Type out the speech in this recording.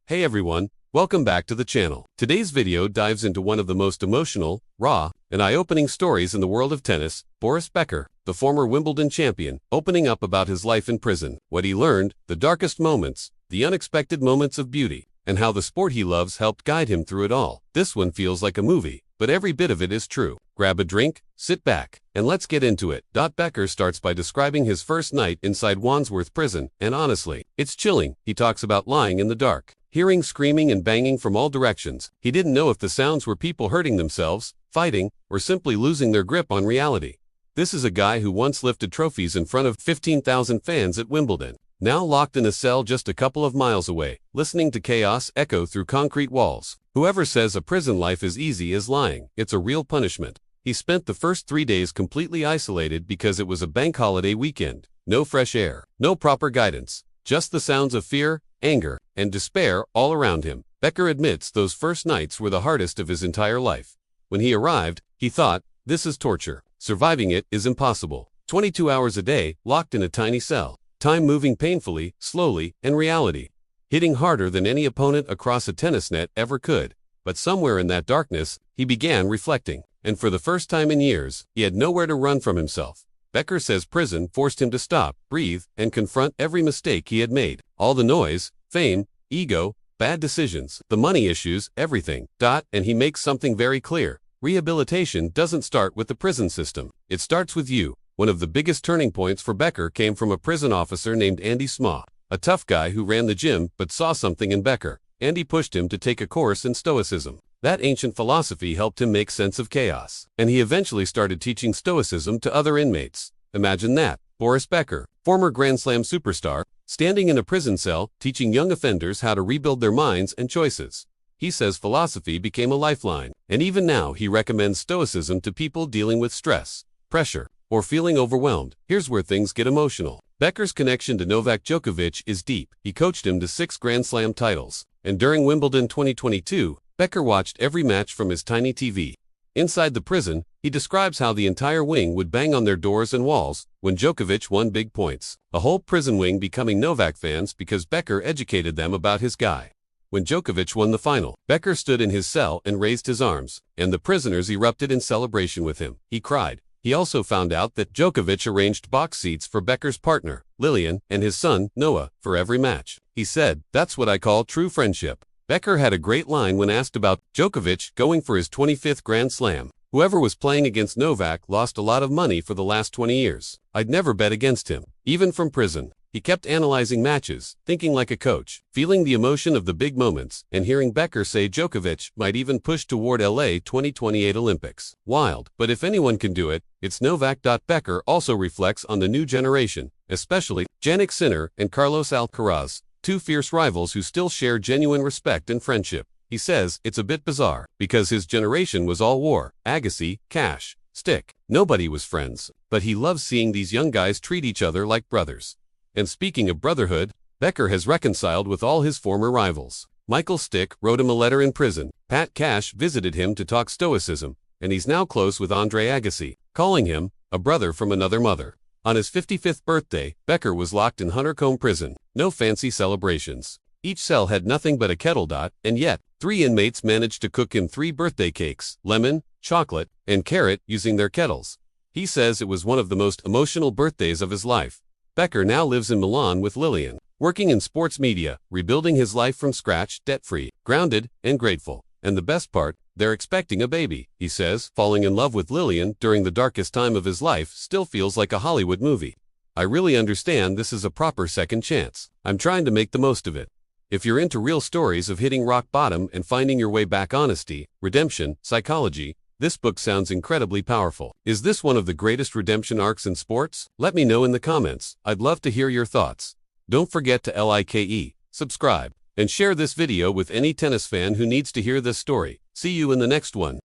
Hey everyone, welcome back to the channel. Today's video dives into one of the most emotional, raw, and eye-opening stories in the world of tennis, Boris Becker, the former Wimbledon champion, opening up about his life in prison, what he learned, the darkest moments, the unexpected moments of beauty, and how the sport he loves helped guide him through it all. This one feels like a movie, but every bit of it is true. Grab a drink, sit back, and let's get into it. Becker starts by describing his first night inside Wandsworth prison, and honestly, it's chilling. He talks about lying in the dark, hearing screaming and banging from all directions. He didn't know if the sounds were people hurting themselves, fighting, or simply losing their grip on reality. This is a guy who once lifted trophies in front of 15,000 fans at Wimbledon, now locked in a cell just a couple of miles away, listening to chaos echo through concrete walls. Whoever says a prison life is easy is lying. It's a real punishment. He spent the first 3 days completely isolated because it was a bank holiday weekend. No fresh air, no proper guidance, just the sounds of fear, anger, and despair all around him. Becker admits those first nights were the hardest of his entire life. When he arrived, he thought, this is torture. Surviving it is impossible. 22 hours a day, locked in a tiny cell. Time moving painfully, slowly, and reality hitting harder than any opponent across a tennis net ever could. But somewhere in that darkness, he began reflecting. And for the first time in years, he had nowhere to run from himself. Becker says prison forced him to stop, breathe, and confront every mistake he had made. All the noise, fame, ego, bad decisions, the money issues, everything. And he makes something very clear. Rehabilitation doesn't start with the prison system. It starts with you. One of the biggest turning points for Becker came from a prison officer named Andy Sma, a tough guy who ran the gym but saw something in Becker. Andy pushed him to take a course in Stoicism. That ancient philosophy helped him make sense of chaos, and he eventually started teaching Stoicism to other inmates. Imagine that. Boris Becker, former Grand Slam superstar, standing in a prison cell, teaching young offenders how to rebuild their minds and choices. He says philosophy became a lifeline, and even now he recommends Stoicism to people dealing with stress, pressure, or feeling overwhelmed. Here's where things get emotional. Becker's connection to Novak Djokovic is deep. He coached him to 6 Grand Slam titles, and during Wimbledon 2022, Becker watched every match from his tiny TV. Inside the prison, he describes how the entire wing would bang on their doors and walls when Djokovic won big points. A whole prison wing becoming Novak fans because Becker educated them about his guy. When Djokovic won the final, Becker stood in his cell and raised his arms, and the prisoners erupted in celebration with him. He cried. He also found out that Djokovic arranged box seats for Becker's partner, Lilian, and his son, Noah, for every match. He said, "That's what I call true friendship." Becker had a great line when asked about Djokovic going for his 25th Grand Slam. Whoever was playing against Novak lost a lot of money for the last 20 years. I'd never bet against him, even from prison. He kept analyzing matches, thinking like a coach, feeling the emotion of the big moments, and hearing Becker say Djokovic might even push toward LA 2028 Olympics. Wild, but if anyone can do it, it's Novak. Becker also reflects on the new generation, especially Jannik Sinner and Carlos Alcaraz, two fierce rivals who still share genuine respect and friendship. He says it's a bit bizarre, because his generation was all war, Agassi, cash, stick. Nobody was friends, but he loves seeing these young guys treat each other like brothers. And speaking of brotherhood, Becker has reconciled with all his former rivals. Michael Stick wrote him a letter in prison. Pat Cash visited him to talk Stoicism, and he's now close with Andre Agassi, calling him a brother from another mother. On his 55th birthday, Becker was locked in Huntercombe prison. No fancy celebrations. Each cell had nothing but a kettle. And yet, 3 inmates managed to cook him 3 birthday cakes, lemon, chocolate, and carrot, using their kettles. He says it was one of the most emotional birthdays of his life. Becker now lives in Milan with Lilian, working in sports media, rebuilding his life from scratch, debt-free, grounded, and grateful. And the best part, they're expecting a baby. He says falling in love with Lilian during the darkest time of his life still feels like a Hollywood movie. I really understand this is a proper second chance. I'm trying to make the most of it. If you're into real stories of hitting rock bottom and finding your way back, honesty, redemption, psychology, this book sounds incredibly powerful. Is this one of the greatest redemption arcs in sports? Let me know in the comments. I'd love to hear your thoughts. Don't forget to like, subscribe, and share this video with any tennis fan who needs to hear this story. See you in the next one.